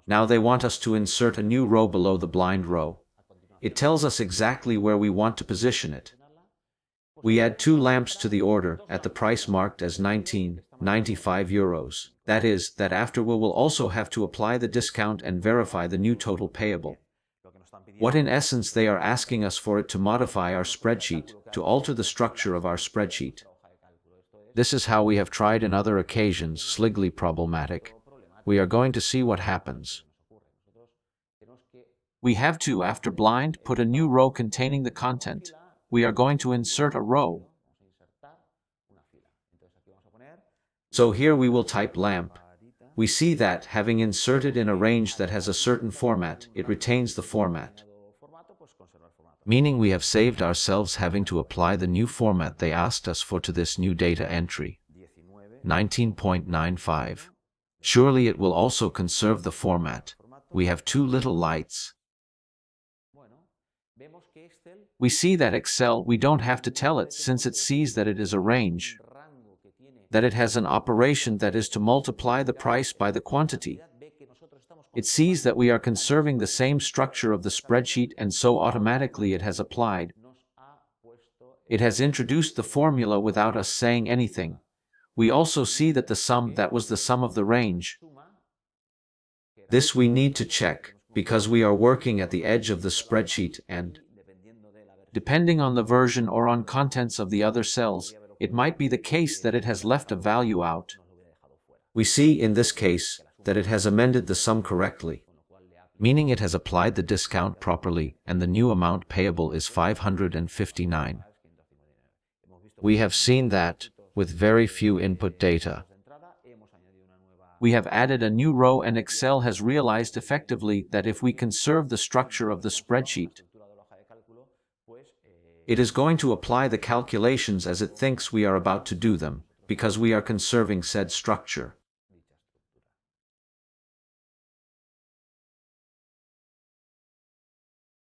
Now they want us to insert a new row below the blind row. It tells us exactly where we want to position it. We add 2 lamps to the order at the price marked as 19.95 euros. That is, that after we will also have to apply the discount and verify the new total payable. What in essence they are asking us for it to modify our spreadsheet, to alter the structure of our spreadsheet. This is how we have tried in other occasions, slightly problematic. We are going to see what happens. We have to, after blind, put a new row containing the content. We are going to insert a row. So here we will type lamp. We see that, having inserted in a range that has a certain format, it retains the format. Meaning we have saved ourselves having to apply the new format they asked us for to this new data entry. 19.95. Surely it will also conserve the format. We have 2 little lights. We see that Excel, we don't have to tell it since it sees that it is a range, that it has an operation that is to multiply the price by the quantity. It sees that we are conserving the same structure of the spreadsheet and so automatically it has applied. It has introduced the formula without us saying anything. We also see that the sum, that was the sum of the range. This we need to check, because we are working at the edge of the spreadsheet and, depending on the version or on contents of the other cells, it might be the case that it has left a value out. We see in this case that it has amended the sum correctly, meaning it has applied the discount properly and the new amount payable is 559. We have seen that, with very few input data, we have added a new row and Excel has realized effectively that if we conserve the structure of the spreadsheet, it is going to apply the calculations as it thinks we are about to do them, because we are conserving said structure.